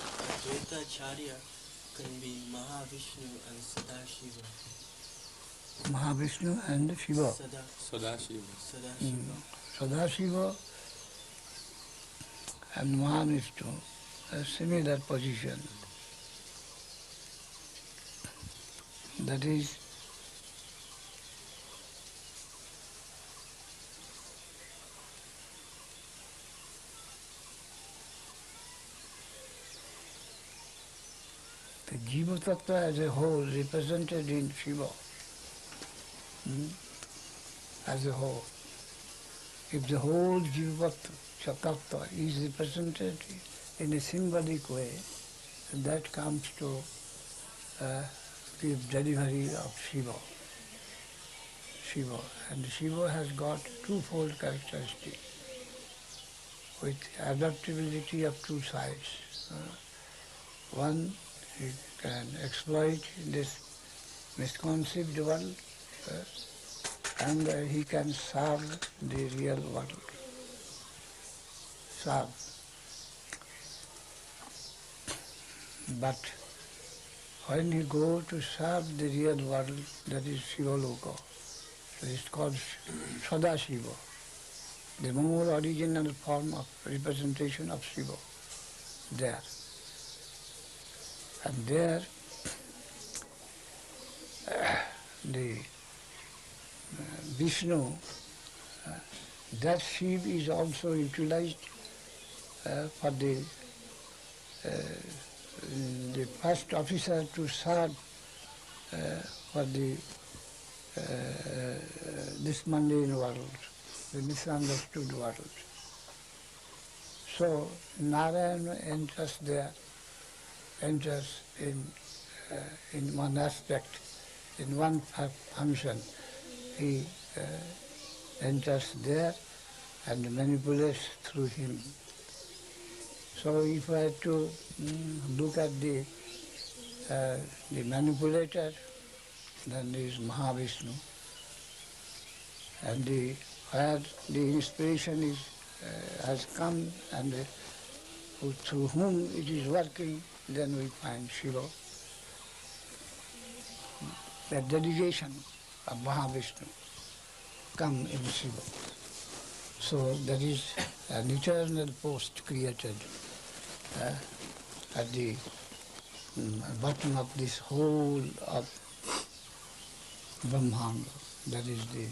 Advaita Acharya can be Mahavishnu and Sadashiva. Mahavishnu and Shiva. Sadashiva. Sadashiva and Mahavishnu, a similar position. That is, the Jiva Tattva as a whole represented in Shiva, as a whole. If the whole Jiva Tattva is represented in a symbolic way, that comes to give delivery of Shiva. And Shiva has got twofold characteristic, with adaptability of two sides. One, he can exploit this misconceived world, and he can serve the real world. But when he go to serve the real world, that is Shivaloka, so it's called Sadashiva, the more original form of representation of Shiva there. And there the Vishnu, that Shiv is also utilized for the first officer to serve for this mundane world, the misunderstood world. So Narayana enters in one aspect, in one function. He enters there and manipulates through him. So if I had to look at the manipulator, then there is Mahavishnu, and where the inspiration has come and through whom it is working, then we find Shiva. The delegation of Mahavishnu come in Shiva. So there is an eternal post created at the bottom of this whole of Brahmanda. That is the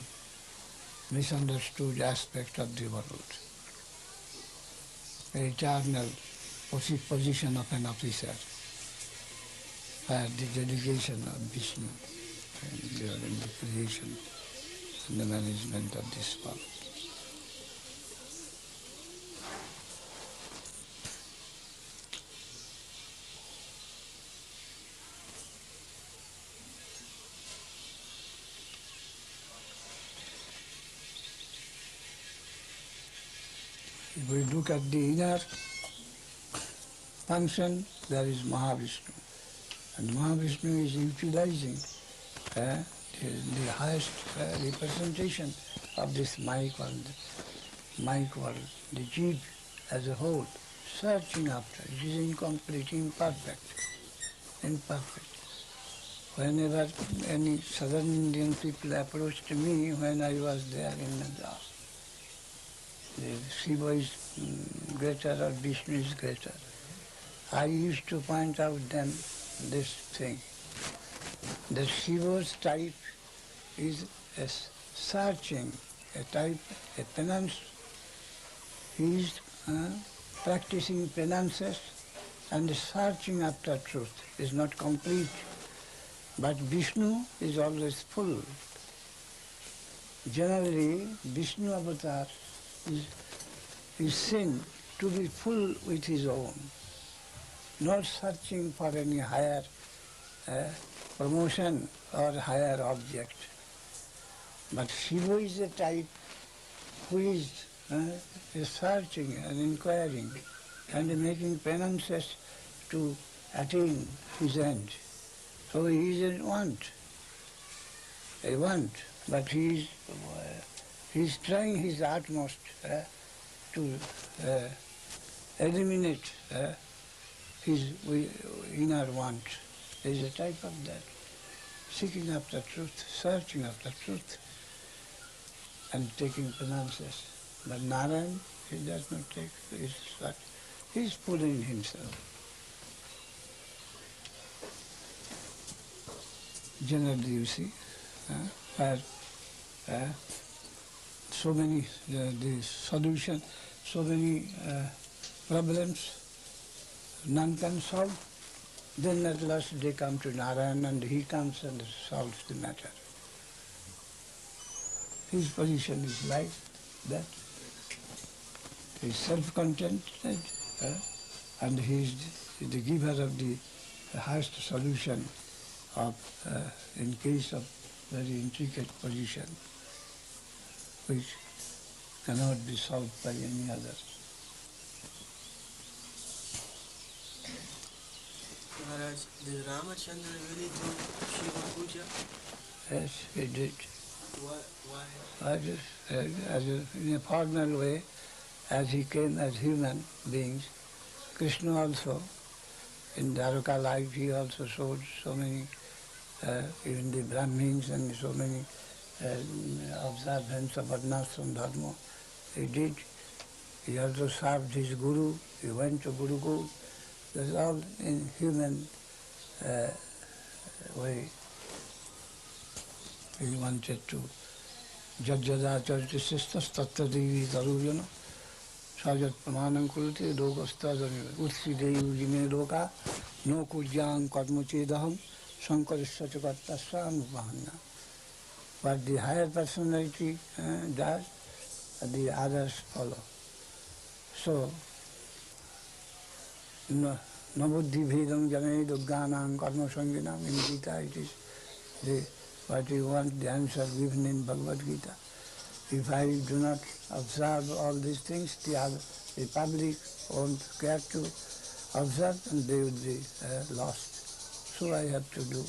misunderstood aspect of the world. The eternal position of an officer, where the dedication of Vishnu in the creation and the management of this world. If we look at the inner function, there is Mahavishnu. And Mahavishnu is utilizing the highest representation of this Mike world, the jeep as a whole, searching after. It is incomplete, imperfect. Whenever any southern Indian people approached me when I was there in Madras, the Shiva is greater or Vishnu is greater, I used to point out them this thing, that Shiva's type is a searching, a type, a penance. He is practicing penances and searching after truth. Is not complete. But Vishnu is always full. Generally, Vishnu avatar is seen to be full with his own, not searching for any higher promotion or higher object. But Shiva is a type who is searching and inquiring and making penances to attain his end. So he is a want, but he is trying his utmost to eliminate his inner wants. There is a type of that. Seeking after truth, searching after truth, and taking penances. But Narayan, he does not take his search. He is pulling himself. Generally, you see, where so many the solution, so many problems none can solve, then at last they come to Narayan and he comes and solves the matter. His position is like that. He is self-contented and he is the giver of the highest solution of, in case of very intricate position, which cannot be solved by any other. Maharaj, did Ramachandra really do Shiva Puja? Yes, he did. Why? In a formal way, as he came as human beings, Krishna also, in Dwaraka life, he also showed so many, even the Brahmins and so many observance of Varnashram Dharma. He did. He also served his Guru. He went to Gurukul. That's all in human way. He wanted to jajjada chariti sistas tatta devi darujana sajat pramanam kulati lokasta utsi devi ujime loka no kujyam karmuchedaham sankarisya chakatasya anupahanya. But the higher personality does, the others follow. So, Navadwipa bhedam jane dugganam karma sanginam. In Gita it is what you want, the answer given in Bhagavad Gita. If I do not observe all these things, the public won't care to observe and they will be lost. So I have to do.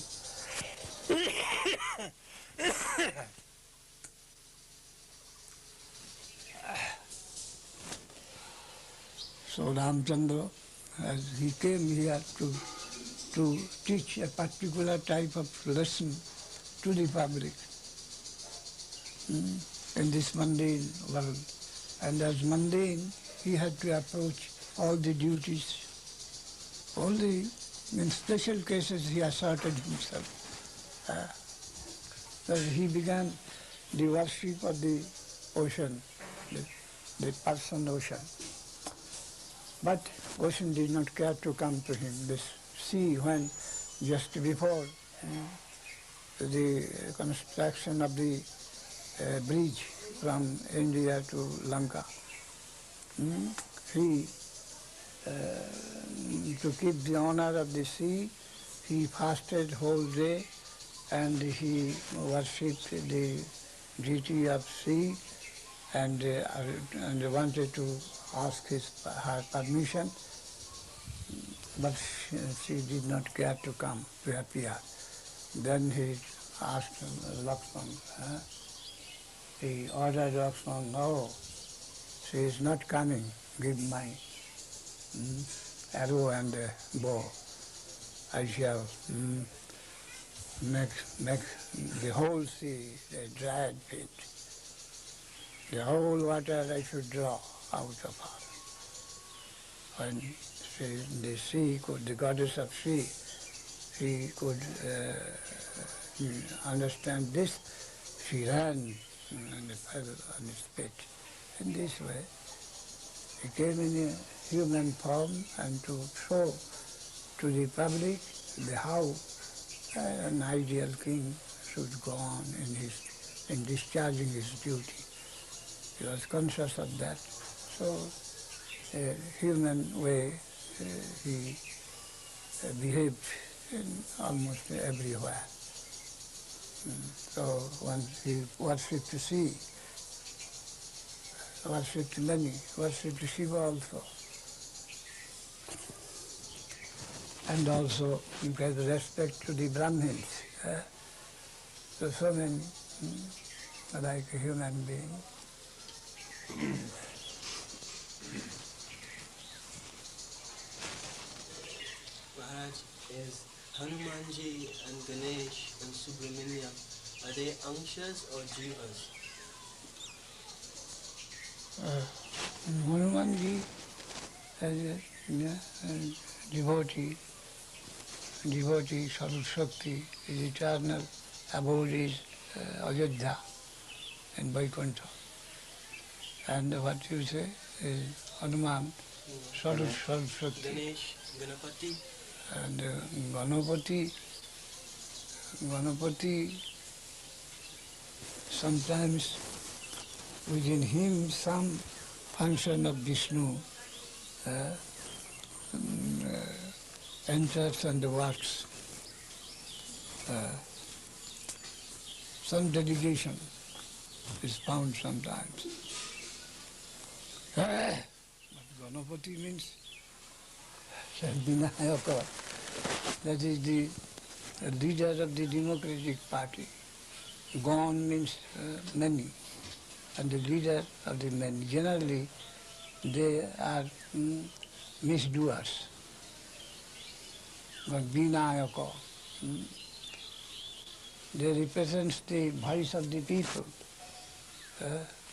So Ramchandra, as he came here to teach a particular type of lesson to the public in this mundane world. And as mundane, he had to approach all the duties. Only in special cases he asserted himself. He began the worship of the ocean, the person ocean. But ocean did not care to come to him. This sea, when just before the construction of the bridge from India to Lanka, he, to keep the honor of the sea, he fasted whole day and he worshipped the deity of sea and wanted to ask her permission, but she did not care to come, to appear. Then he asked Lakshman, he ordered Lakshman, no, she is not coming, give my arrow and bow. I shall make the whole sea a dried pit. The whole water I should draw out of her. When the sea could, the goddess of sea, she could understand this, she ran and fell on his pit. In this way, he came in a human form and to show to the public how an ideal king should go on in discharging his duty. He was conscious of that. So, a human way, he behaved in almost everywhere. So once he worshipped the sea, worshipped many, worshipped Shiva also. And also he gave respect to the Brahmins. So many, like a human being. Maharaj, is Hanumanji and Ganesh and Subramanya, are they Angshas or Jivas? Hanumanji as a devotee, Sarup Shakti, is eternal, abode is Ayodhya and Vaikuntha. And what you say is Hanuman, Sarup Shakti. Ganesh, Ganapati, And Ganapati, sometimes within him some function of Vishnu enters and works. Some delegation is found sometimes. But Ganapati means Vinayaka, that is the leader of the Democratic Party. Gan means many, and the leader of the many. Generally, they are misdoers. But Vinayaka, they represent the voice of the people,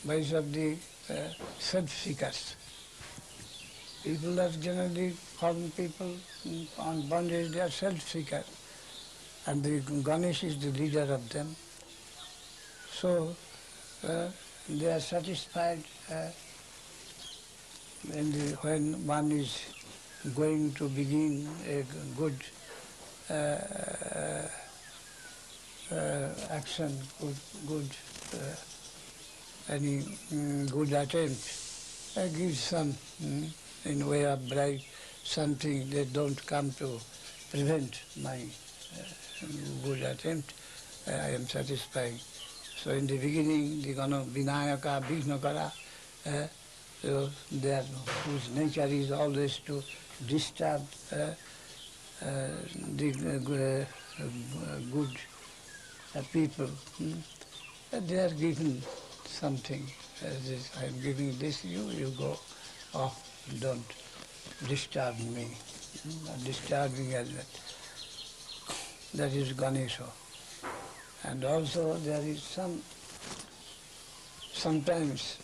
voice of the self-seekers. People are generally foreign people on bondage, they are self-seekers. And the Ganesh is the leader of them. So they are satisfied when one is going to begin a good action, good any good attempt. Give some in way of bribe, something they don't come to prevent my good attempt. I am satisfied. So in the beginning, the Vinayaka, Vignakara, so whose nature is always to disturb the good people. They are given something. I am giving this, you go off, don't disturb me. Disturbing element. That is Ganesha. And also there is sometimes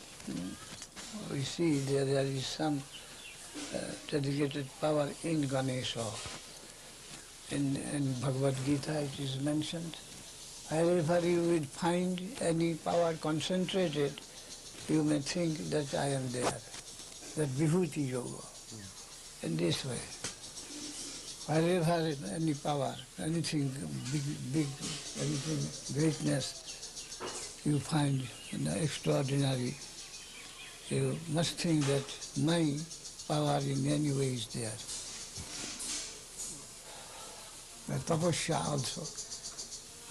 we see there is some dedicated power in Ganesha. In Bhagavad Gita it is mentioned, wherever you will find any power concentrated, you may think that I am there. That Vibhuti Yoga. In this way. Wherever any power, anything big, anything greatness you find in the extraordinary, you must think that my power in any way is there. The tapasya also.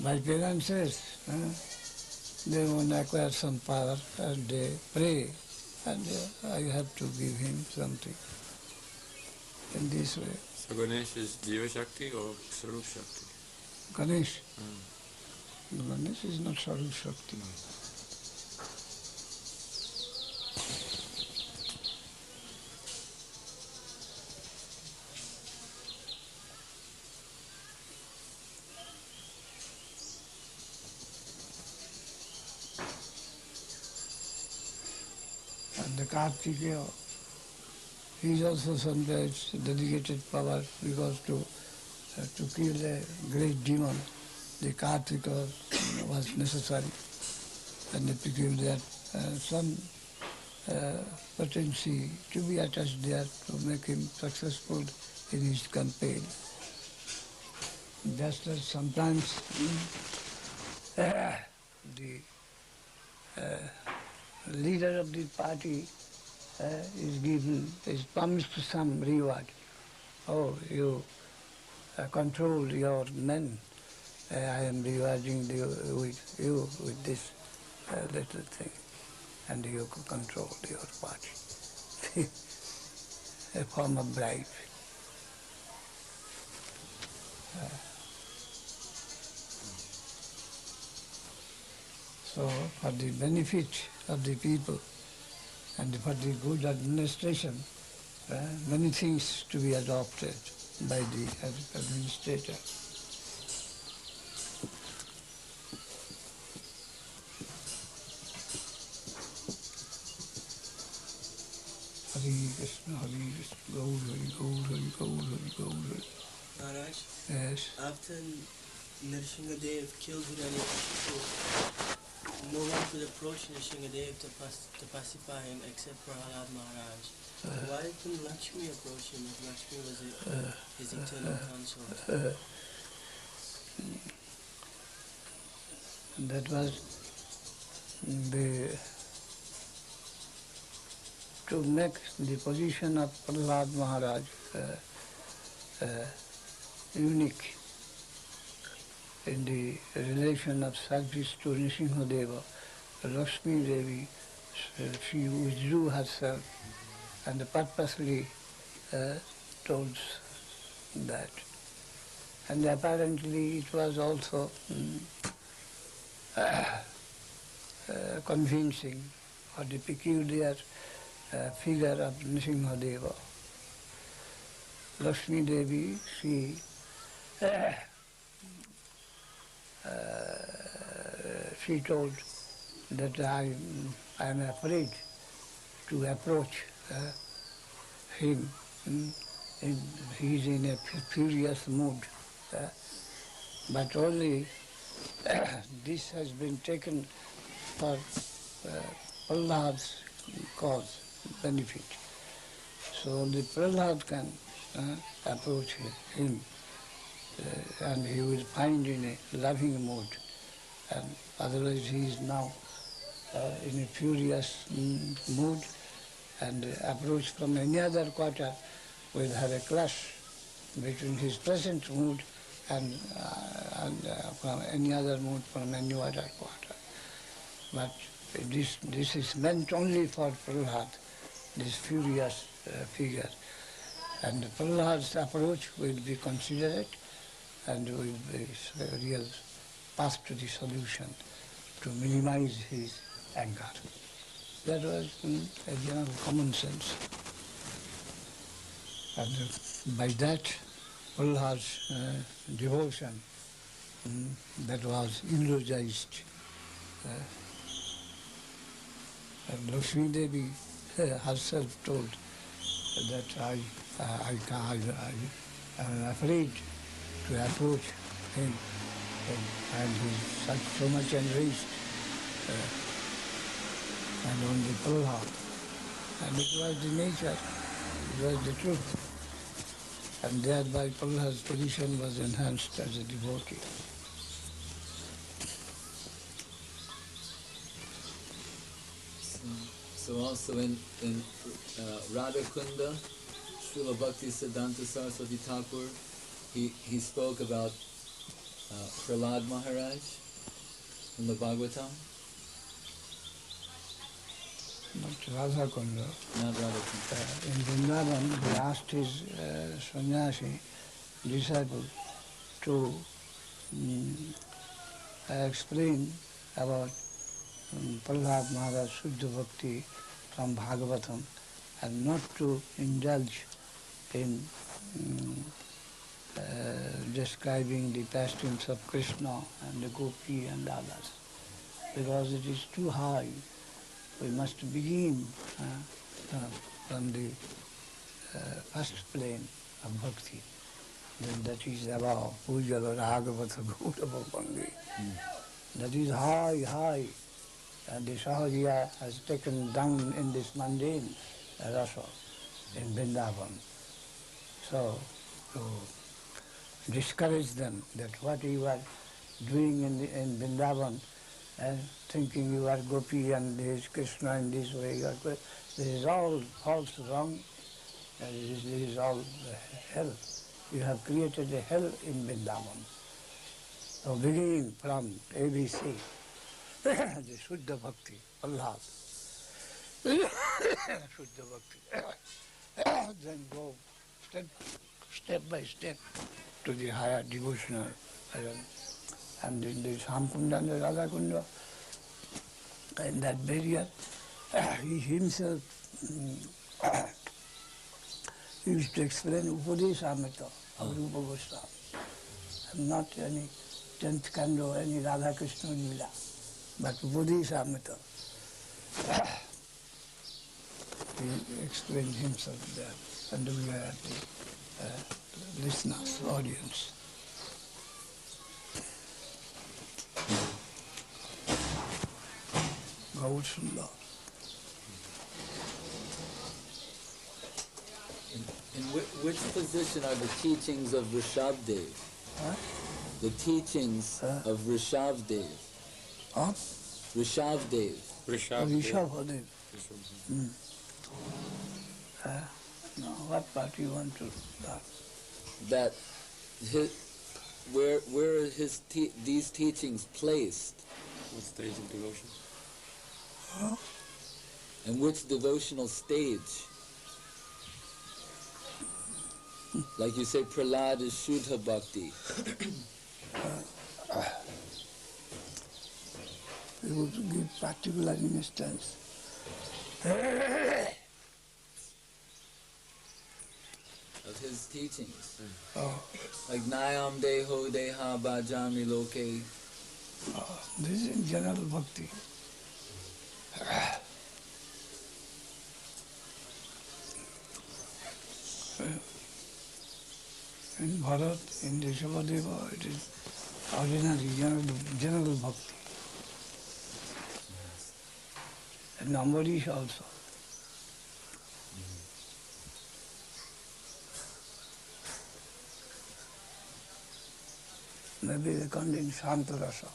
My parents says, they want to acquire some power and they pray and I have to give him something. In this way. So Ganesh is Jiva Shakti or Sarup Shakti? Ganesh. Ganesh is not Sarup Shakti. And the Kartikeya, he is also sometimes dedicated power because to kill a great demon, the Kartika was necessary. And it became that some potency to be attached there to make him successful in his campaign. Just as sometimes the leader of the party is promised some reward. Oh, you control your men. I am rewarding you with this little thing, and you control your party. A form of bribe. So, for the benefit of the people and for the good administration, many things to be adopted. by the administrator. Hare Krishna, Gaur, Hari Gaur, Hari Gaur, Hari Gaur. Maharaj, Yes. after Nrsimhadev killed Hiranyakashipu, no one could approach Nrsimhadev to pacify him except Prahlad Maharaj. Why couldn't Lakshmi approach him if Lakshmi was his eternal consort? That was to make the position of Prahlad Maharaj unique in the relation of service to Nrsimhadeva. Lakshmi Devi, she withdrew herself and purposely told that. And apparently it was also convincing for the peculiar figure of Nrsimhadeva. Lakshmi Devi, she told that I am afraid to approach him. He is in a furious mood. But only this has been taken for Prahlad's cause, benefit. So only Prahlad can approach him and he will find in a loving mood. And otherwise he is now in a furious mood, and approach from any other quarter will have a clash between his present mood and from any other mood from any other quarter. But this is meant only for Prahlad, this furious figure. And Prahlad's approach will be considerate and will be a real path to the solution to minimize his anger. That was a general common sense. And by that, Prahlad's devotion that was eulogized. And Lakshmi Devi herself told that I am afraid to approach him, and he's so much enraged, and on the Prahlad. And it was the nature, it was the truth. And thereby Prahlad's position was enhanced as a devotee. So also in Radha Kunda, Srila Bhakti Siddhanta Saraswati Thakur, he spoke about Prahlad Maharaj in the Bhagavatam. Not Radha Kunda. Not Radha Kunda. In Vrindavan, he asked his sannyasi disciple to explain about Prahlad Maharaj Shuddha Bhakti from Bhagavatam, and not to indulge in describing the pastimes of Krishna and the Gopi and others, because it is too high. We must begin from the first plane of bhakti. Then that is above Pujala Ragavata Gaurava Bangi. That is high, and the Sahajiya has taken down in this mundane rasa in Vrindavan. So, to discourage them that what you are doing in Vrindavan, and thinking you are Gopi and this is Krishna in this way, this is all false, wrong, and this is all hell. You have created a hell in Vrindavan. So beginning from ABC, the Shuddha Bhakti, Allah, Shuddha Bhakti, then go step by step to the higher devotional. And in the Sampunda and the Radha Kunda, in that barrier, he himself used to explain Upadeshamrita of Rupa Goswami. I'm not any 10th canto, any Radha Krishna Lila, but Bodhisamita. He explained himself there, and we are the listeners, audience. Gaur Sundar. In which position are the teachings of Rishabdev? Huh? The teachings of Rishabdev. Huh? Rishabdev. Rishabdev. No, what part you want to start? That where are these teachings placed? What stage of devotion? Huh? And which devotional stage? Like you say, Prahlad is Shuddha Bhakti. We would give particular instance. Of his teachings. Oh. Like Nayam Deho Deha Bhajami Loke. This is in general bhakti. In Bharat, in Rishabhadeva, it is ordinary, general bhakti. And Ambarish also. Maybe they come in Shantarasa.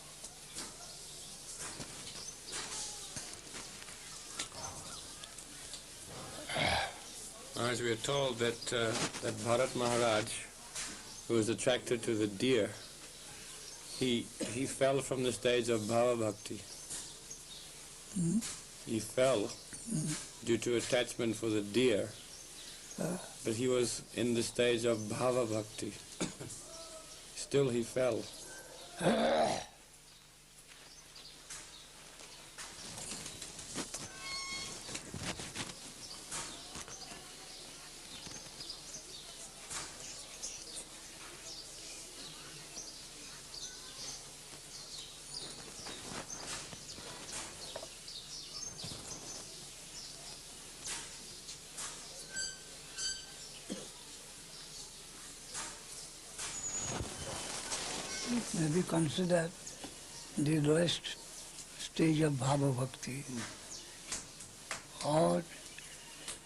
As we are told that that Bharat Maharaj, who was attracted to the deer, he fell from the stage of Bhava Bhakti. He fell due to attachment for the deer, but he was in the stage of Bhava Bhakti. Still he fell. May be considered the lowest stage of Bhava Bhakti, or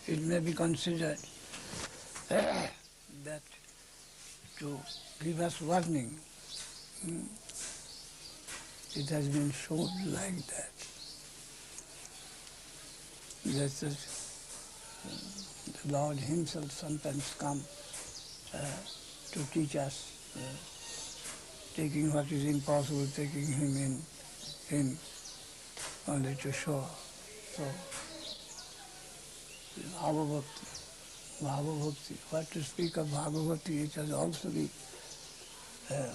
it may be considered that to give us warning, it has been shown like that. That the Lord Himself sometimes comes to teach us. Taking what is impossible, taking Him only to show. So, Bhava Bhakti, what to speak of Bhava Bhakti, it has also been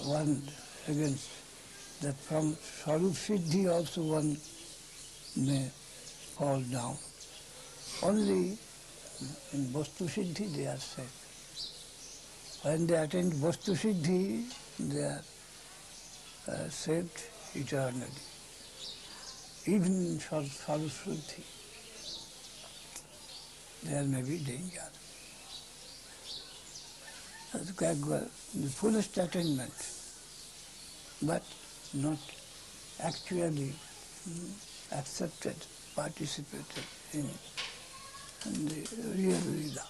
warned against that from Swarup Siddhi also one may fall down. Only in Vastu Siddhi they are safe. When they attain Vastu Siddhi, they are saved eternally. Even in Swarup Siddhi, there may be danger. The fullest attainment, but not actually accepted, participated in the real Lila.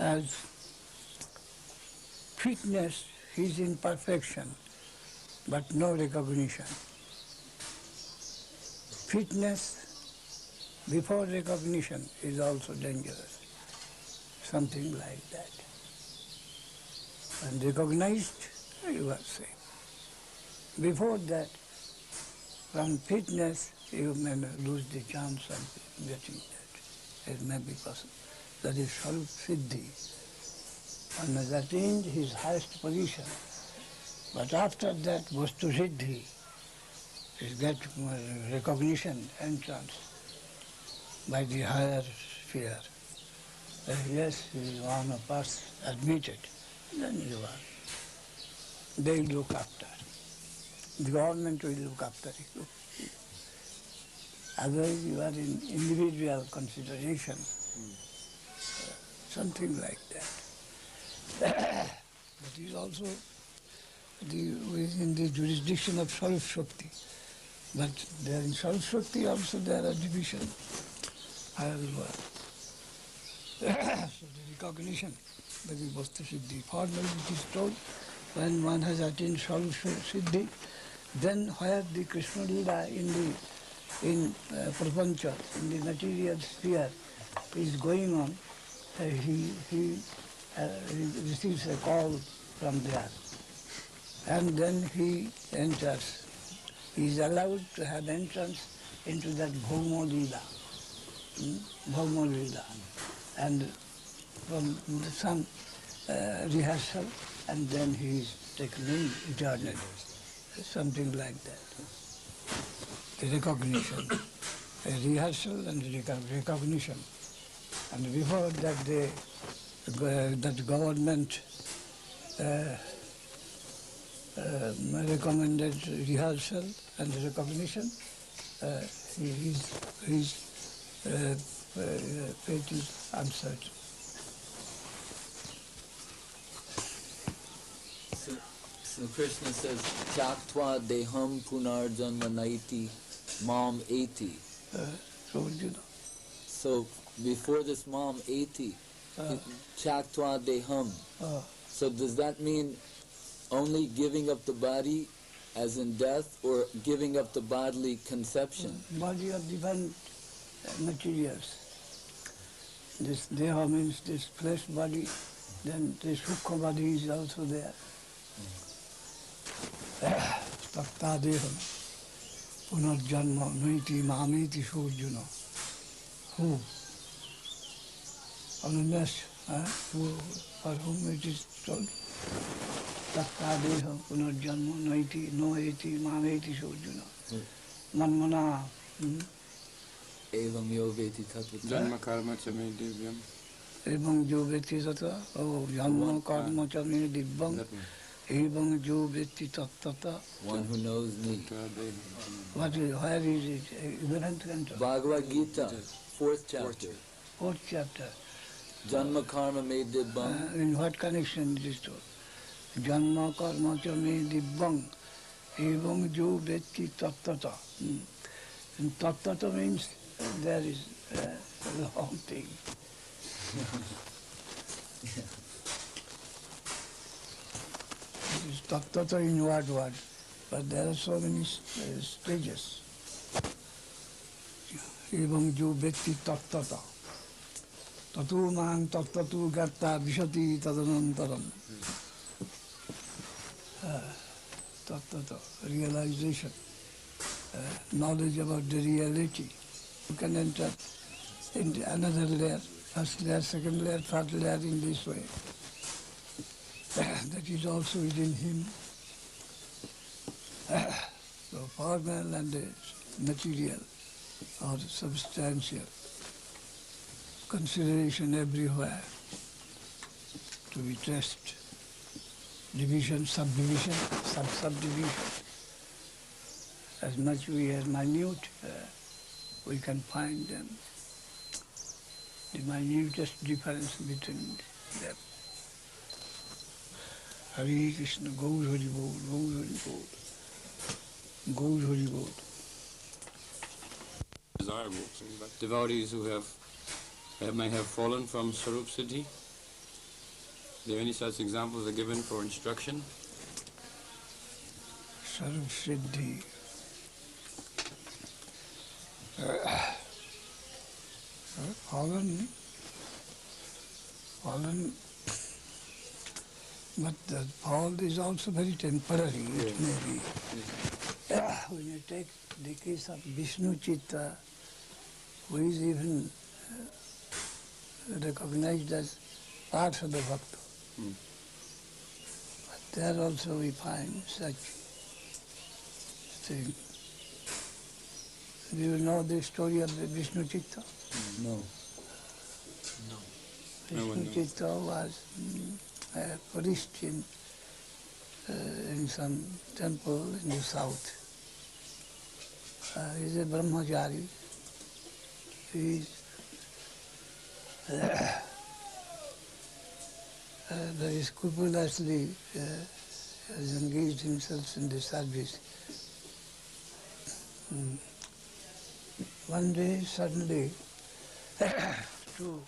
As fitness is in perfection, but no recognition. Fitness before recognition is also dangerous, something like that. When recognized, you are safe. Before that, from fitness, you may lose the chance of getting that. It may be possible. That is Swarup Siddhi. One has attained his highest position. But after that, Vastu Siddhi, is get recognition, entrance by the higher sphere. Yes, you is one of us, admitted, then you are. They look after. The government will look after you. Otherwise you are in individual consideration, something like that. That is also within the jurisdiction of Swarup Shakti. But there in Swarup Shakti also there are division. However, so the recognition by the Vastu Siddhi. Formally it is told, when one has attained Swarup Siddhi, then where the Krishna Lila in Prapancha, in the material sphere, is going on, he receives a call from there. And then he enters. He is allowed to have entrance into that Bhaumo Lila. Bhaumo Lila. And from some rehearsal, and then he is taken in eternally. Something like that. The recognition. A rehearsal and recognition. And before that that government recommended rehearsal and recognition, his fate is uncertain. So Krishna says, Tyaktva deham punarjanma naiti mam eti. So, you know. So before this mam eti, Tyaktva deham. So does that mean only giving up the body as in death, or giving up the bodily conception? Body of different materials. This deha means this flesh body, then this sukha body is also there. Takta deham punarjanma naiti mamiti surjuna. Who? Unless, who, for whom it is told, Takta deham punarjanma naiti noeti mameti surjuna. Manmana. Evam yo veti tattva. Janma karma cha me divyam. Evam jo veti tattva. Oh, janma karma cha me divyam. Evam jo veti tattva. One who knows me. Where is it? 11th canto. Bhagavad Gita, 4th chapter. 4th chapter. Janma karma me divyam. In what connection it is told? Janma karma cha me divyam. Evam jo veti tattva. And tattva means there is a long thing. It is tattva in word, but there are so many stages. Evam jo veti tattva. Tatu mang tattatu garta vishati tadanantaram. Tattva, realization. Knowledge about the reality. You can enter into another layer, first layer, second layer, third layer in this way. That is also within him. So formal and material or substantial consideration everywhere to be traced. Division, subdivision, subdivision. As much we are minute, we can find them. The minutest difference between them. Hare Krishna, Gaur Hari Bol, Gaur Hari Bol, Gaur Hari Bol. Desirable, but devotees who may have fallen from Swarup Siddhi, are there any such examples are given for instruction? Swarup Siddhi. Fallen, but the fall is also very temporary, it may be. When you take the case of Vishnu Chitta, who is even recognized as part of the Bhakta, but there also we find such thing. Do you know the story of the Vishnu Chitta? No. Vishnu Chitta was a priest in some temple in the south. He's a brahmachari. He's very scrupulously has engaged himself in the service. One day, suddenly, two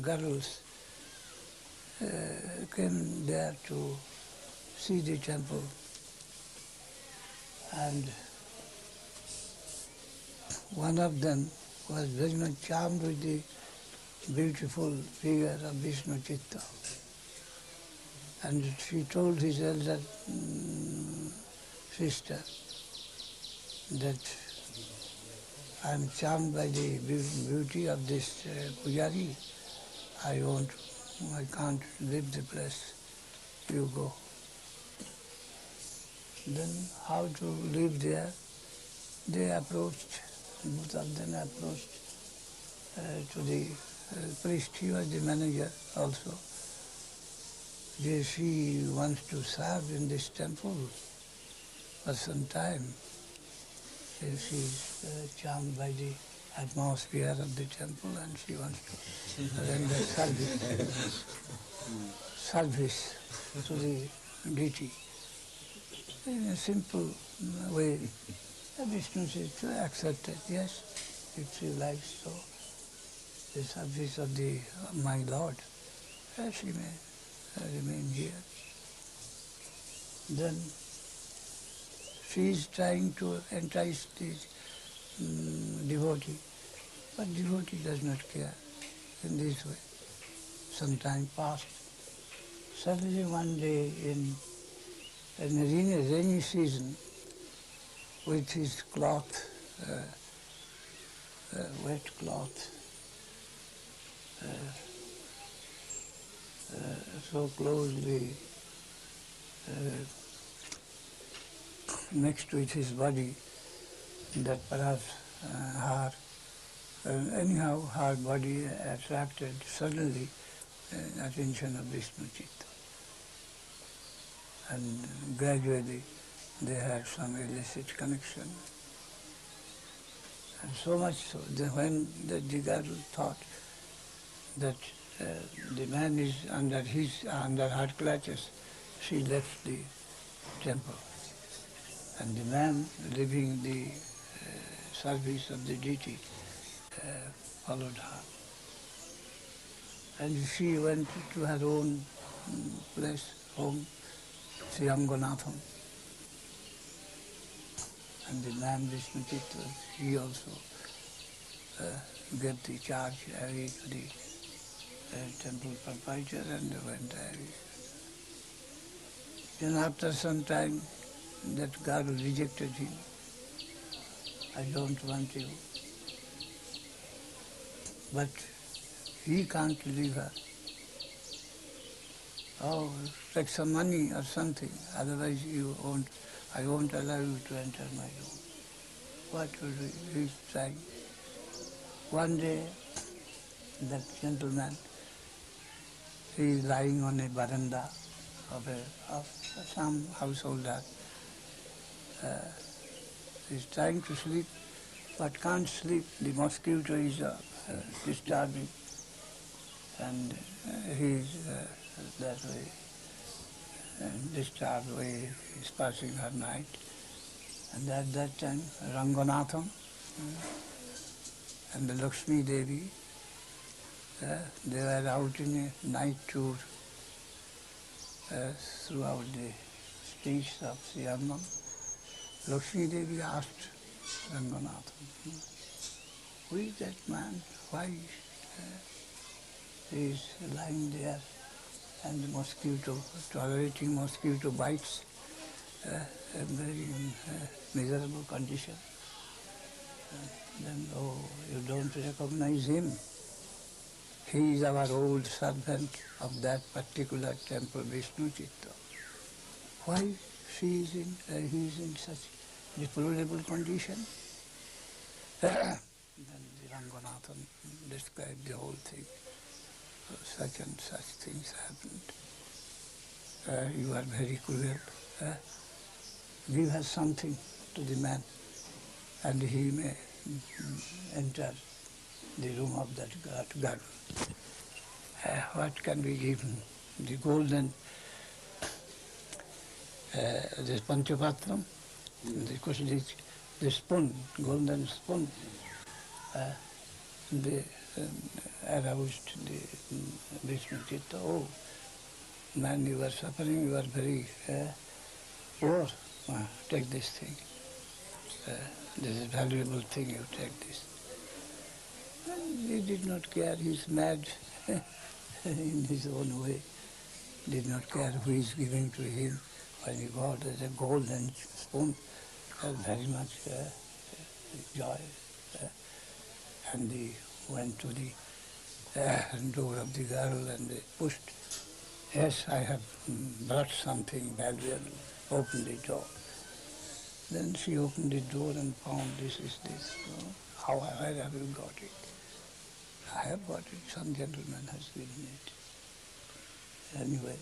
girls came there to see the temple, and one of them was very much charmed with the beautiful figure of Vishnu Chitta. And she told his elder sister that I am charmed by the beauty of this pujari. I can't leave the place. You go. Then how to live there? They approached, both of them approached to the priest. He was the manager also. She wants to serve in this temple for some time. She is charmed by the atmosphere of the temple and she wants to render service to the deity. In a simple way, Vishnu says, accepted, yes, if she likes so. The service of my Lord, she may remain here. Then she is trying to entice the devotee, but devotee does not care in this way. Some time passed. Suddenly one day in a rainy season, with his cloth, wet cloth, so closely mixed with his body that perhaps her body attracted suddenly attention of Vishnu Chitta. And gradually they had some illicit connection. And so much so that when the girl thought that the man is under her clutches, she left the temple. And the man, leaving the service of the deity, followed her. And she went to her own place, home, Sriyanganatham. And the man, Vishnu Chitta, he also gave the charge to the temple proprietor and went away. Then after some time, that girl rejected him. I don't want you. But he can't leave her. Oh, take some money or something, otherwise I won't allow you to enter my room. What will he say? One day, that gentleman, he is lying on a veranda of some householder. He's trying to sleep, but can't sleep. The mosquito is disturbing, and he's that way, disturbed way, he's passing her night. And at that time, Ranganatham and the Lakshmi Devi, they were out in a night tour throughout the streets of Sriyangam. Lakshmi Devi asked Ranganatham, who is that man? Why he is lying there and the mosquito, tolerating mosquito bites, a very miserable condition. Then, oh, you don't recognize him. He is our old servant of that particular temple, Vishnu Chitta. Why he is in such deplorable condition. Then the Ranganathan described the whole thing. Such and such things happened. You are very cruel. Give us something to the man, and he may enter the room of that god. What can we give him? The golden, the Panchapatram, the spoon, golden spoon. They aroused the Vishnu Chitta. Oh, man, you are suffering, you are very poor. Take this thing. This is a valuable thing, you take this. And he did not care, he's mad in his own way. Did not care who is giving to him. When he got a golden spoon, very much joy. And he went to the door of the girl and they pushed. Yes, I have brought something valuable. Open the door. Then she opened the door and found this is this. Where have you got it? I have got it. Some gentleman has given it. Anyway,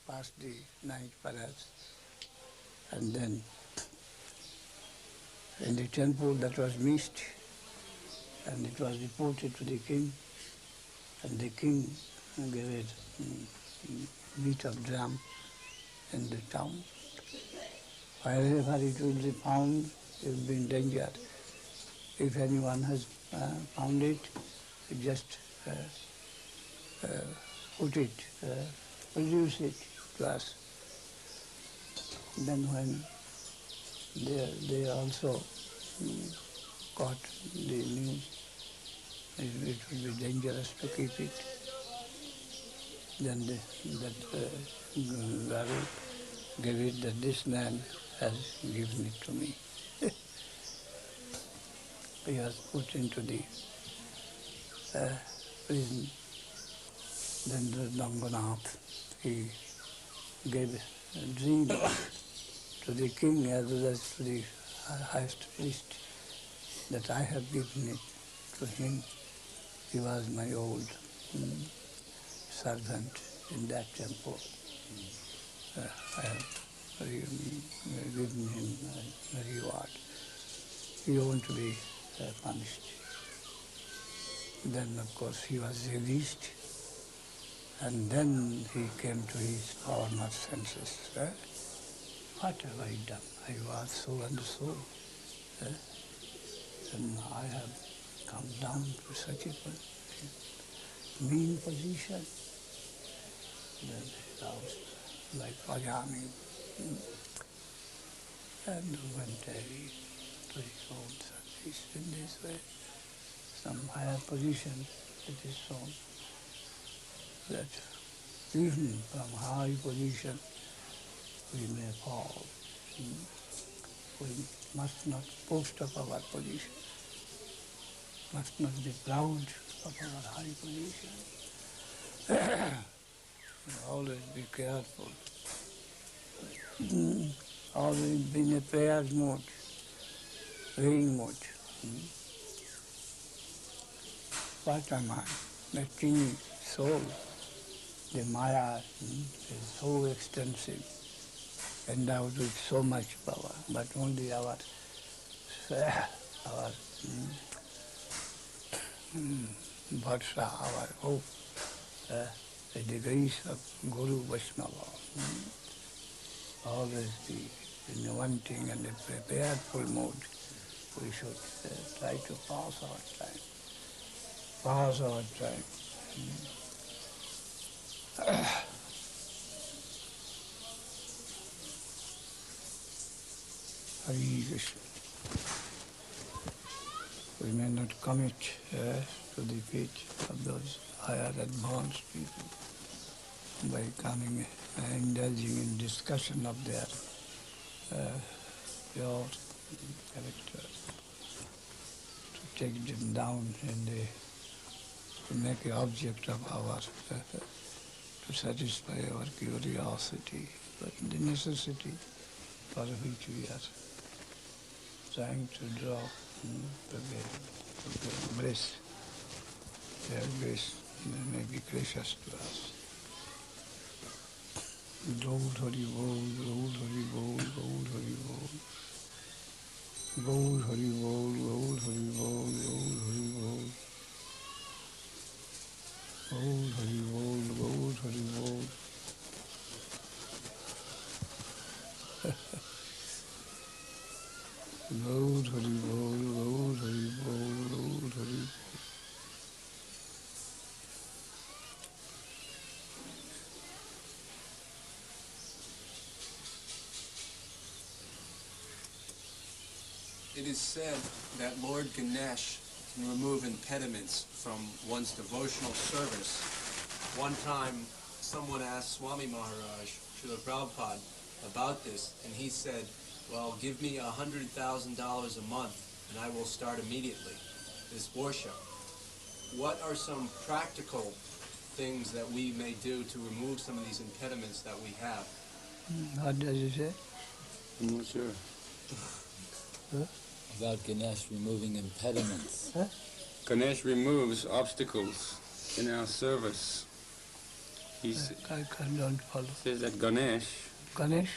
passed the night perhaps, and then in the temple that was missed, and it was reported to the king, and the king gave it beat of drum in the town. Wherever it will be found, it will be in danger. If anyone has found it, just put it, produce it to us. Then when they also got the news, it would be dangerous to keep it. Then that girl gave it that this man has given it to me. He was put into the prison. Then the Ranganath, he gave a dream to the king as well as to the highest priest that I have given it to him. He was my old servant in that temple. I have given him a reward. He won't be punished. Then, of course, he was released, and then he came to his former senses. What have I done? I was so and so, and I have come down to such a mean position. Then he was like Pajami, and went to his own service in this way. Some higher position it is shown that even from high position we may fall. We must not boast of our position, must not be proud of our high position. Always be careful. Always be in a prayer mode, praying mode. What am I? The king soul, the Maya is so extensive, endowed with so much power, but only our Vatsha, our hope, the grace of Guru Vaishnava. Always be in the wanting and the prepareful mode. We should try to pass our time. Pass our time. Hare Krishna. We may not commit to the feet of those higher advanced people by coming indulging in discussion of their pure character, to take them down and to make an object of our, to satisfy our curiosity. but the necessity for which we are trying to draw to the bliss, their bliss may be gracious to us. Gaud Hari Bol, Gaud Hari Bol, Gaud Hari Bol. Gaud Hari Bol, Gaud Hari Bol, Gaud Hari Bol. Gaud Hari Bol, Gaud Hari Bol. Gaud Hari Bol, Gaud Hari Bol, Gaud Hari Bol. It is said that Lord Ganesh can remove impediments from one's devotional service. One time, someone asked Swami Maharaj, Srila Prabhupada, about this, and he said, well, give me $100,000 a month, and I will start immediately this worship. What are some practical things that we may do to remove some of these impediments that we have? What does he say? I'm not sure. Huh? About Ganesh removing impediments. Huh? Ganesh removes obstacles in our service. He I don't follow. says that Ganesh,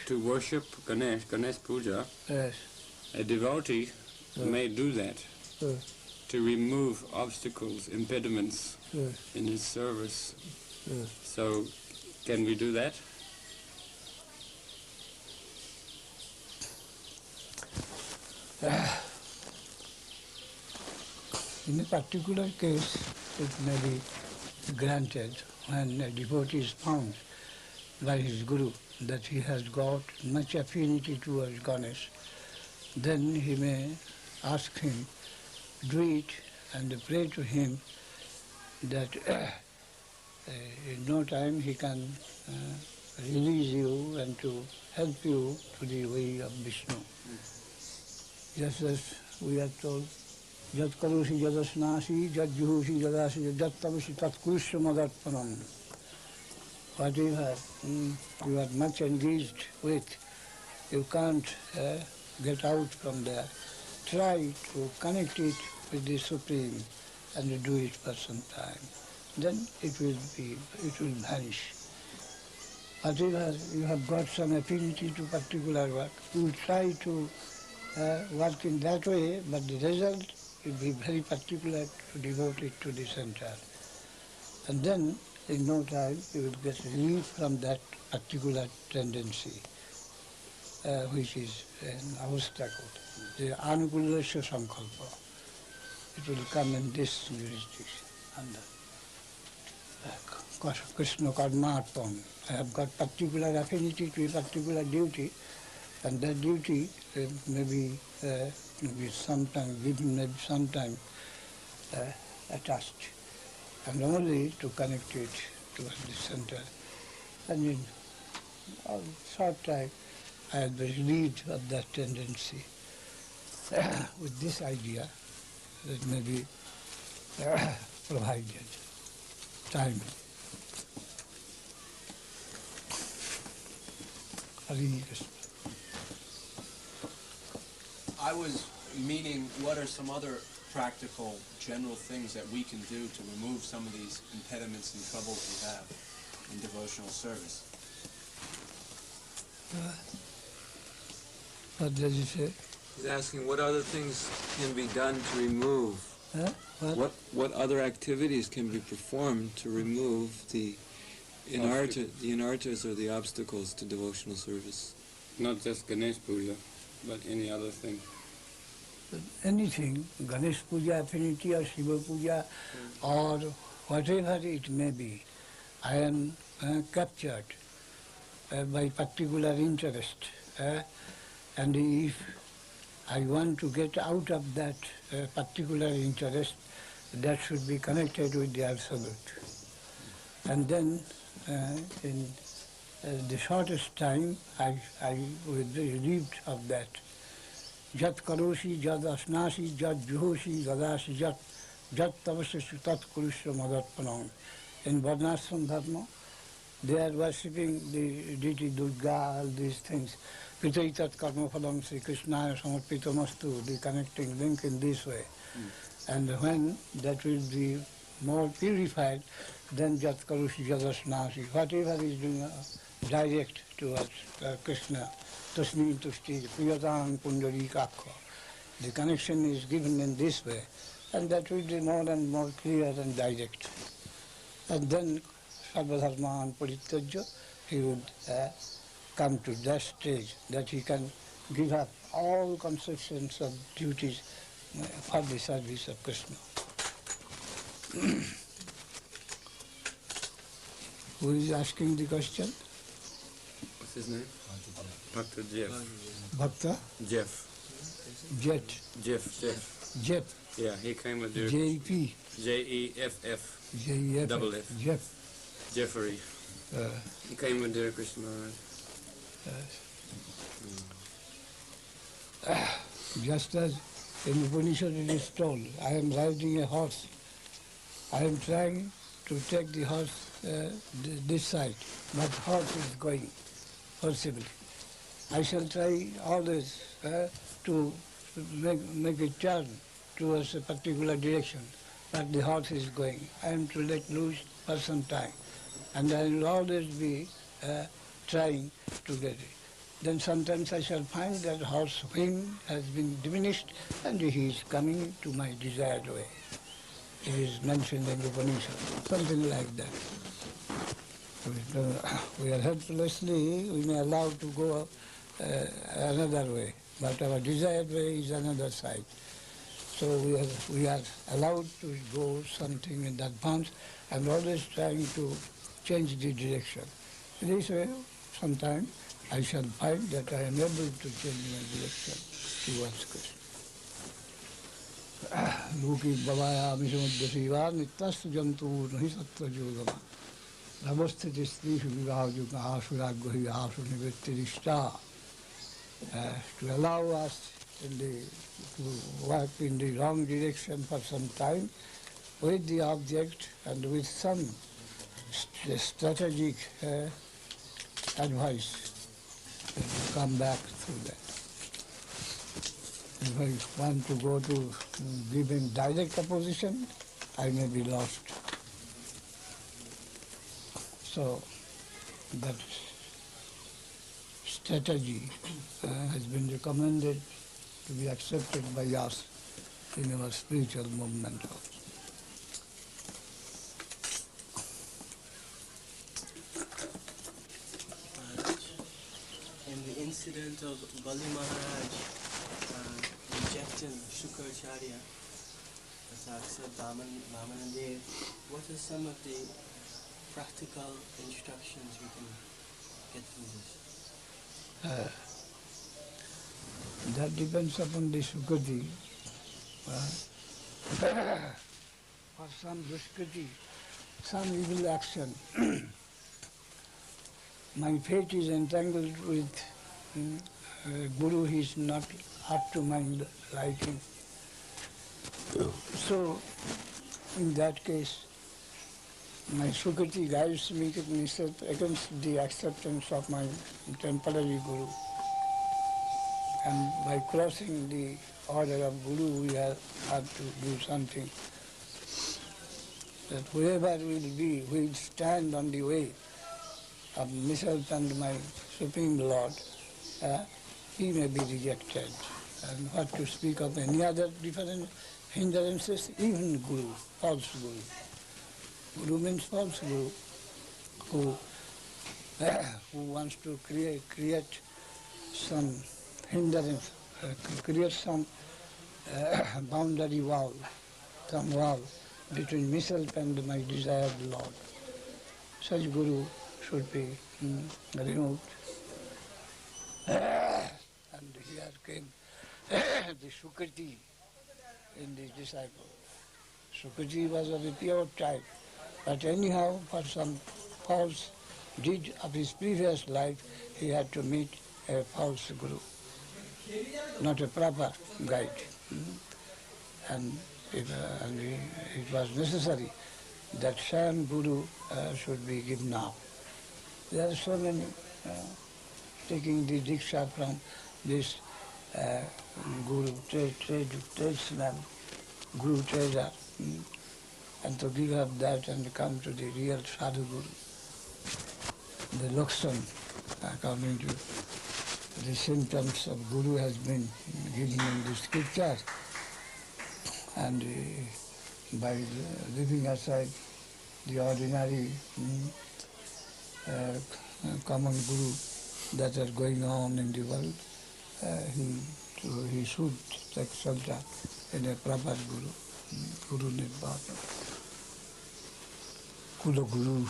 to worship Ganesh Puja, Yes. a devotee may do that, to remove obstacles, impediments in his service. So, can we do that? In a particular case, it may be granted when a devotee is found by his guru that he has got much affinity towards Ganesh. Then he may ask him, do it, and pray to him that in no time he can release you and to help you to the way of Vishnu. Just as we are told, Jat karosi jadasnasi, jat juhosi jadasi, jat tavasi tat kusha madatpanam. Whatever you are much engaged with, you can't get out from there. Try to connect it with the Supreme and do it for some time. Then it will vanish. Whatever you have got some affinity to particular work, you try to work in that way, but the result will be very particular to devote it to the center. And then, in no time, you will get relief from that particular tendency, which is an obstacle, the anukulasya sankalpa. It will come in this jurisdiction, under Krishna Karmarpan. I have got particular affinity to a particular duty, and that duty may be sometime given, maybe sometime attached, and only to connect it to the center. And in a short time, I have been relieved of that tendency with this idea that may be provided time. Hare Krishna. I was meaning, what are some other practical, general things that we can do to remove some of these impediments and troubles we have in devotional service? What does he say? He's asking what other things can be done to remove. What other activities can be performed to remove the inartas or the obstacles to devotional service? Not just Ganesh Puja, but any other thing. Anything, Ganesh Puja, affinity or Shiva Puja, or whatever it may be, I am captured by particular interest. And if I want to get out of that particular interest, that should be connected with the Absolute. And then in the shortest time, I will be relieved of that. Jat karosi, jat asnasi, jat juhosi, gadasi, jat tavasya tat kurusya madatpanam. In Varnashram Dharma, They are worshipping the deity Durga, all these things. Pitaitat karma phalam Sri Krishnaya samarpitamastu, the connecting link in this way. And when that will be more purified, then Jat Karushi Jadasnasi, whatever is doing direct towards Krishna, Tasmin Tushti, Priyatang Pundari Kakha. The connection is given in this way, and that will be more and more clear and direct. And then Sarvadharman Parityajya, he would come to that stage that he can give up all conceptions of duties for the service of Krishna. Who is asking the question? What's his name? Bhakta Jeff. Bhakta? Jeff. Jet. Jeff. Jet. Yeah, he came with the J.P. Jeff. J.F. Double F. Jeff. Jeffrey. He came with Dear Krishna Maharaj. Just as in Upanishad it is told, I am riding a horse. I am trying to take the horse this side, but horse is going forcibly. I shall try always to make a turn towards a particular direction, but the horse is going. I am to let loose for some time, and I will always be trying to get it. Then sometimes I shall find that horse wing has been diminished and he is coming to my desired way. It is mentioned in the Upanishad, something like that. We are helplessly, we may allow to go another way, but our desired way is another side. So we are allowed to go something in advance and always trying to change the direction. This way, sometime I shall find that I am able to change my direction towards Krishna. Luki Bhavaya Mishamuddhasiva Nityastu Jantu Nahi Sattva Yogama Navasthiti Strishu Vivahajuka Asuragvahi Asu Nivrittirishta. To allow us to work in the wrong direction for some time with the object and with some strategic advice, to come back through that. If I want to go to give him direct opposition, I may be lost. So that strategy has been recommended to be accepted by us in our spiritual movement also. In the incident of Bali Maharaj rejecting Shukracharya, Asaksa, Vamanandev, what are some of the practical instructions we can get from this? That depends upon the Sukriti. For some Dushkriti, some evil action, my fate is entangled with Guru, he is not up to my liking. So, in that case, my Sukriti guides me against the acceptance of my temporary Guru. And by crossing the order of Guru, we have to do something. That whoever will stand on the way of myself and my Supreme Lord, he may be rejected. And what to speak of any other different hindrances, even Guru, false Guru. Guru means false Guru, who wants to create some hindrance, create some boundary wall, some wall between myself and my desired Lord. Such Guru should be removed. And here came the Sukriti in the disciple. Sukriti was of a pure type, but anyhow, for some false deed of his previous life, he had to meet a false Guru, not a proper guide. And it was necessary that same Guru should be given now. There are so many taking the diksha from this guru, tradesman, guru trader, and to give up that and come to the real sadhu guru. The Laksan, according to the symptoms of guru has been given in the scripture, and by leaving aside the ordinary common guru that are going on in the world, he should take shelter in a proper guru, Guru Nibbana, Kula Guru,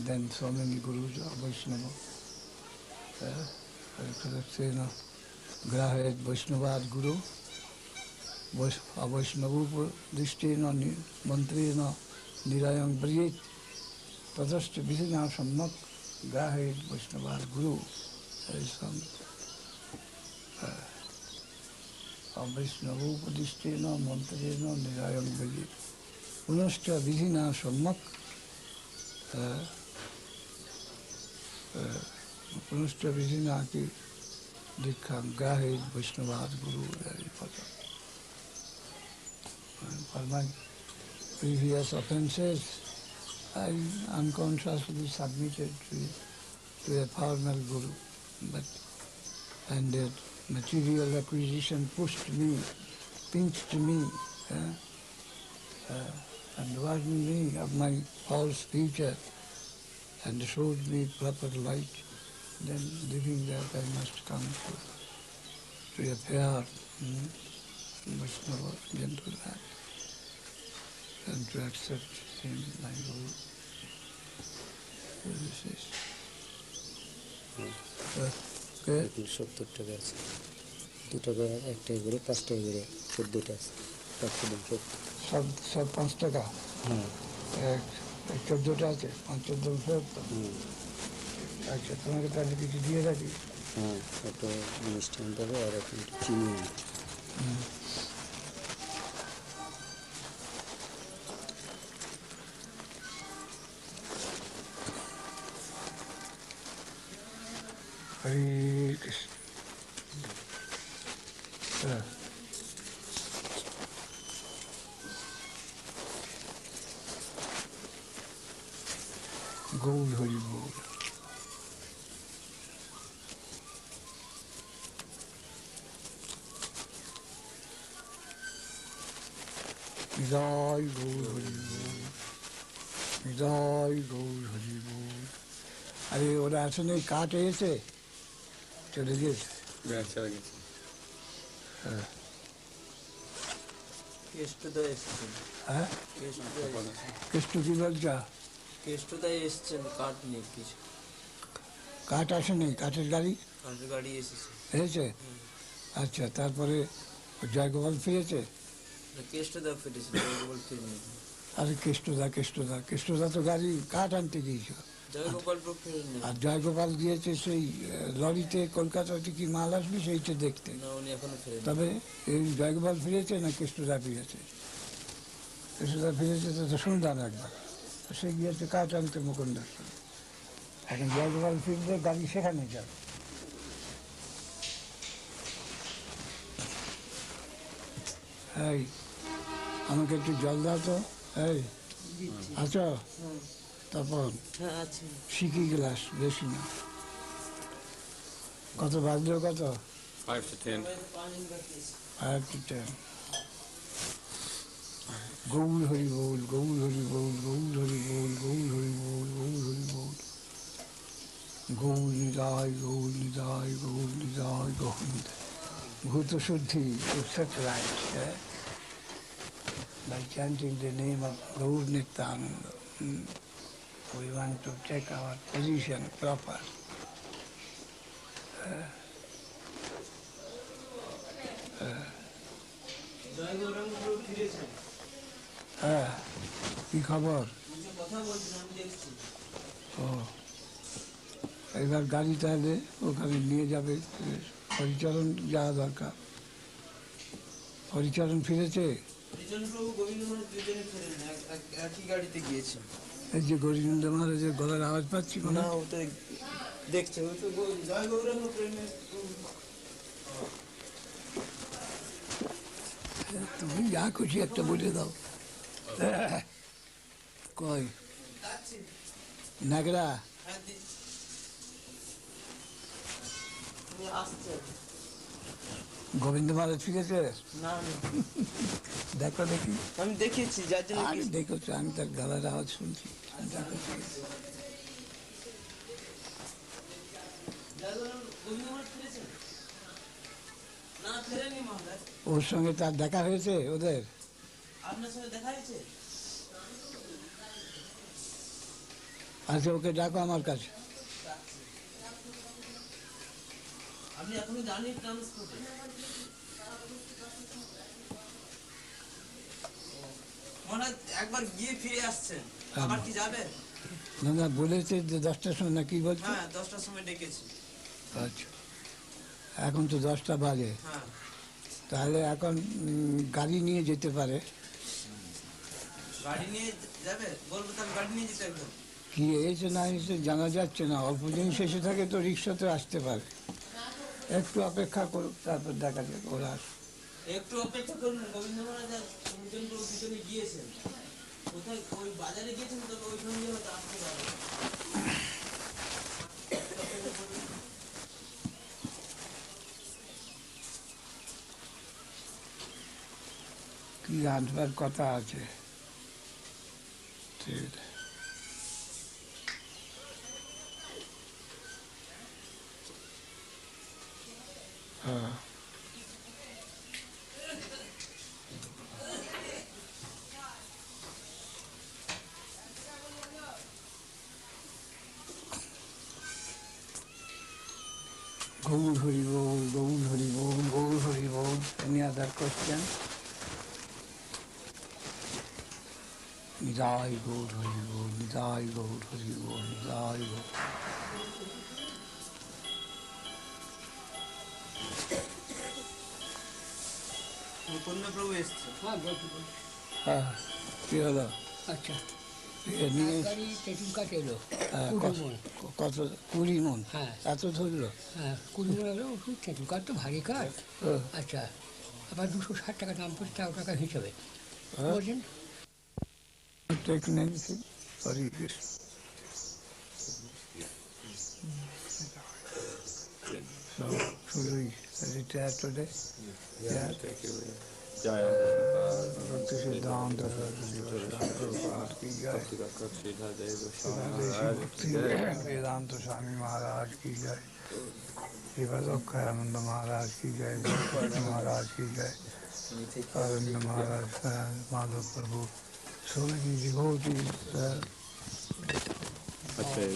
then so many gurus are Vaishnava. Grahet Vaishnavad Guru, Vaishnava Dishtena Mantrena Nirayang Briyet, Tadashta Vidhina Sammak, Grahet Vaishnavad Guru. There is some Vaishnava Dishtena Mantrena Nirayang Briyet. Unashta Vidhina Sammak, Punashta Vidhina ki Dikham Grahet Vaishnavad Guru, very important. For my previous offences, I unconsciously submitted to a formal guru, and that material acquisition pushed me, pinched me, and warned me of my false future, and showed me proper light. Then, leaving that, I must come to a fair Vaishnava, gentle man, and to accept him, my guru. So this is. Okay? 70 টাকা আছে 2 টাকা একটাই করে 5 টাকা করে 14টা আছে 5 সব 5 টাকা হ্যাঁ 14টা আছে 5-14 ফেরত আচ্ছা তোমাকে তাহলে কিছু দিয়ে রাখি হ্যাঁ একটা মিষ্টান দেবে আর একটা চিনি Hare Krishna. Gaur Hari Bol. Jai Gaur Hari Bol. Jai Gaur Hari Bol. আরে ওরা আসলে কাঠ এসে চলে গেছে চলে গেছে হ্যাঁ কেষ্টদা এসছেন হ্যাঁ কেষ্ট কি বলছা কেষ্টদা এসছেন কাঠ নিয়ে কিছু কাঠ আসেনি কাঠের গাড়ি কাঠের গাড়ি এসেছে এসেছে আচ্ছা তারপরে জয়গোপাল ফিরেছে কেষ্টদা ফিরেছে জয়গোপাল ফিরেনি আরে কেষ্টদা তো গাড়ি কাঠ আনতে গিয়েছিল আর জয়গোপাল গিয়েছে সেই লরিতে কলকাতা থেকে মাল আসবে সেইটা দেখতে তবে এই জয়গোপাল ফিরেছে না কেষ্টদা ফিরেছে তো শুনলাম একবার সে গিয়েছে কাঠ আনতে মুকুন্দার এখন জয়গোপাল ফিরলে গাড়ি সেখানে যাবে এই আমাকে একটু জল দাও তো এই আচ্ছা তারপর শিখি গ্লাস বেশি না কত বাজলো কত 5 to 10 5 to 10 গৌর হরি বল গৌর হরি বল গৌর হরি বল গৌর হরি বল গৌর হরি বল গৌর নিদায় গৌর নিদায় গৌর নিদায় গৌর নিদায় ভূত শুদ্ধি such right by chanting the name of Gaur Nityananda. We want to take our position proper. হ্যাঁ কি খবর ও এবার গাড়ি তাহলে ওখানে নিয়ে যাবে হরিচরণ যাওয়া দরকার হরিচরণ ফিরেছে গোবিন্দ দুজনে ফেরেন একই গাড়িতে গিয়েছেন এই যে গোবিন্দ মহারাজের গলার আওয়াজ পাচ্ছি মনে না, ও তো দেখছে, ও তো জয় গৌরাঙ্গ প্রেমে। তুমি যা খুশি একটা বলে দাও। কই নাগরা আসছে গোবিন্দ মহারাজ ফিরেছে? না, দেখো দেখি। আমি দেখেছি, যার জন্য আমি দেখেছি, আমি তার গলার আওয়াজ শুনছি। না, ফেরেনি মহারাজ। ওর সঙ্গে তার দেখা হয়েছে ওদের? আপনার সঙ্গে দেখা হয়েছে? আচ্ছা, ওকে ডাকো আমার কাছে। আপনি এখনই জানি ট্রান্সপোর্টে? মহারাজ একবার গিয়ে ফিরে আসছেন, আবার কি যাবেন? না না, বলেছে যে 10টার সময়, না কি বলছে? হ্যাঁ, 10টার সময় ডেকেছি। আচ্ছা, এখন তো 10টা বাজে। হ্যাঁ, তাহলে এখন গাড়ি নিয়ে যেতে পারে। গাড়ি নিয়ে যাবে? বলবো তাহলে গাড়ি নিয়ে যেতে একদম। কি এসে না এসে জানা যাচ্ছে না, অল্প জিনিস এসে থাকে তো রিক্সাতে আসতে পারে। একটু অপেক্ষা করুক, তারপর দেখা যাবে ওরা আসবে। একটু অপেক্ষা করুন, গোবিন্দ মহারাজ পিছনে গিয়েছেন, কোথায় ওই বাজারে গিয়েছেন, তবে ওইখানে গিয়ে হয়তো আসতে পারে। কি আনবার কথা আছে। ঠিক আছে। হ্যাঁ, গৌর হরি বল, গৌর হরি বল, গৌর হরি বল। Any other question? Nitai Gour Hari বল, নিতাই গৌর হরি বল, নিতাই গৌর। প্রভু এসছে। হ্যাঁ, কি হলো? আচ্ছা, এ নিয়ে গাড়ি তেঁতুলকাঠ এলো, হ্যাঁ, 20 মণ। কত? 20 মণ? হ্যাঁ। এত ধরলো? হ্যাঁ, 20 মণ এলো। ওষুধ তেঁতুলকাঠ তো ভারী কাঠ। হ্যাঁ। আচ্ছা, আবার 260 টাকা দাম পড়ছে, 13 টাকা হিসাবে হ্যাঁ। বলছেন। Taking anything? Hare Krishna. So, should we retire today? Yeah. Thank you. Bhakti Siddhanta Prabhupada ki jai. Vedanta Swami Maharaj ki jai. Srila Maharaj ki jai. Maharaj ki jai. Arvind Maharaj, Madhav Prabhu. So many devotees. Okay.